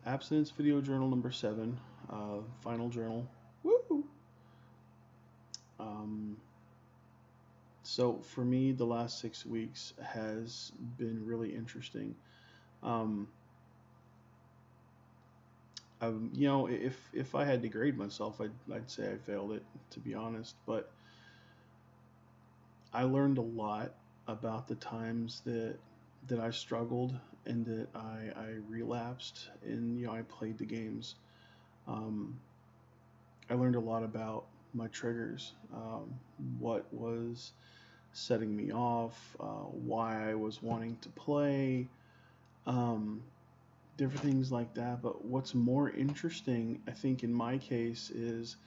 Abstinence Video Journal number 7, final journal. Woo! Um, so for me, the last 6 weeks has been really interesting. Um, if I had to grade myself, I'd say I failed it, to be honest. But I learned a lot about the times that I struggled and that I relapsed and I played the games. Um, I learned a lot about my triggers, what was setting me off, why I was wanting to play, um, different things like that. But what's more interesting, I think, in my case, is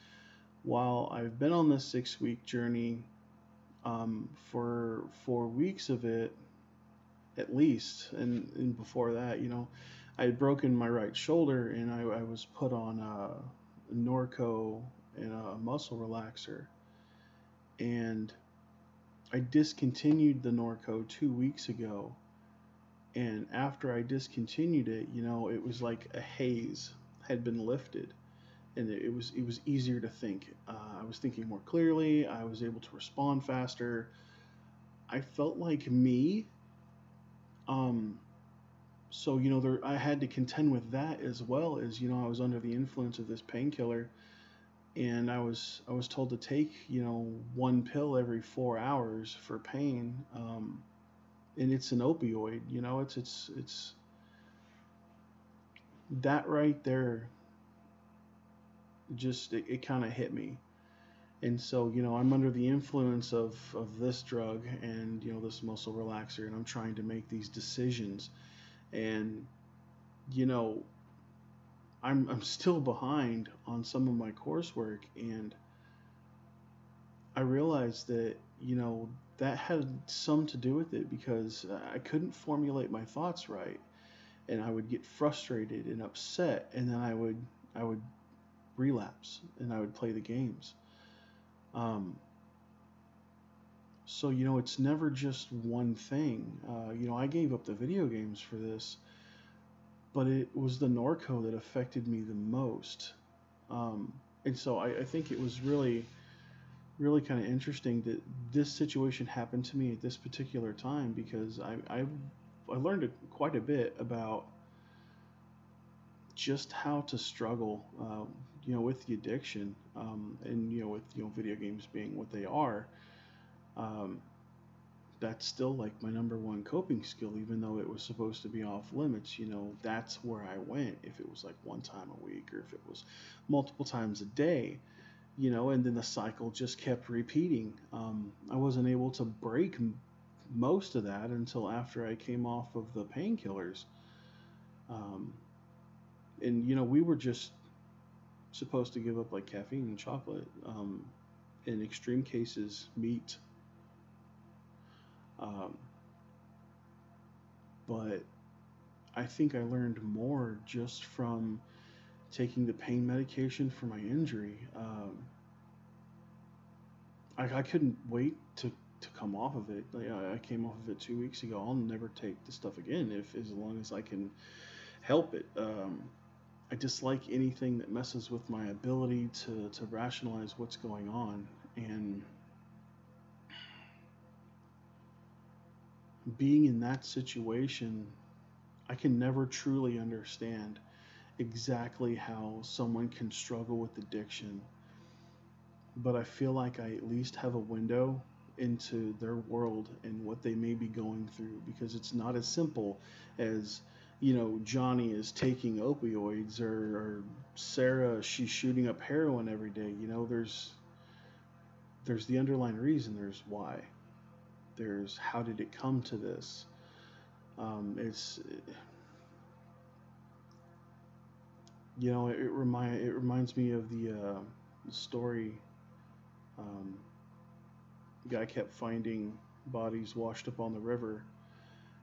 while I've been on this 6 week journey, for 4 weeks of it, at least, and before that, I had broken my right shoulder and I was put on a Norco and a muscle relaxer. And I discontinued the Norco 2 weeks ago. And after I discontinued it, it was like a haze had been lifted, and it was easier to think. I was thinking more clearly. I was able to respond faster. I felt like me. Um, so I had to contend with that as well as I was under the influence of this painkiller, and I was told to take one pill every 4 hours for pain, and it's an opioid. It's that right there. Just it kind of hit me, and so I'm under the influence of this drug and this muscle relaxer, and I'm trying to make these decisions, and you know I'm still behind on some of my coursework, and I realized that that had some to do with it because I couldn't formulate my thoughts right, and I would get frustrated and upset, and then I would relapse and I would play the games. Um, so it's never just one thing. I gave up the video games for this, but it was the Norco that affected me the most. Um, and so I think it was really, really kind of interesting that this situation happened to me at this particular time because I learned quite a bit about just how to struggle, with the addiction, and with video games being what they are. Um, that's still like my number one coping skill, even though it was supposed to be off limits. That's where I went if it was like one time a week or if it was multiple times a day. And then the cycle just kept repeating. I wasn't able to break most of that until after I came off of the painkillers. Um, and we were just supposed to give up like caffeine and chocolate. In extreme cases, meat. Um, but I think I learned more just from taking the pain medication for my injury. I couldn't wait to come off of it. Like, I came off of it 2 weeks ago. I'll never take the stuff again if as long as I can help it. I dislike anything that messes with my ability to rationalize what's going on. And being in that situation, I can never truly understand exactly how someone can struggle with addiction, but I feel like I at least have a window into their world and what they may be going through because it's not as simple as Johnny is taking opioids or Sarah she's shooting up heroin every day. There's the underlying reason. There's why. There's how did it come to this. It's it reminds me of the story. Um, guy kept finding bodies washed up on the river,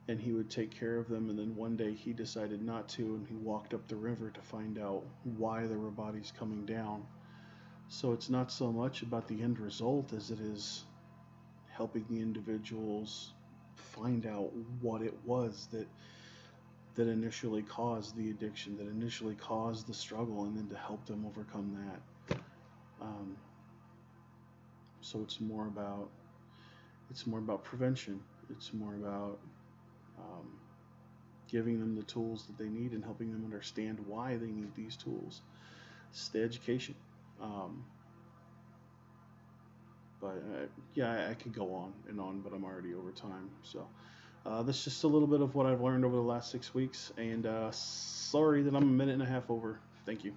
and he would take care of them, and then one day he decided not to, and he walked up the river to find out why there were bodies coming down. So it's not so much about the end result as it is helping the individuals find out what it was that that initially caused the addiction, that initially caused the struggle, and then to help them overcome that. Um, so it's more about prevention. It's more about um, giving them the tools that they need and helping them understand why they need these tools. It's the education. Um, but yeah, I could go on and on, but I'm already over time. So that's just a little bit of what I've learned over the last 6 weeks. And sorry that I'm a minute and a half over. Thank you.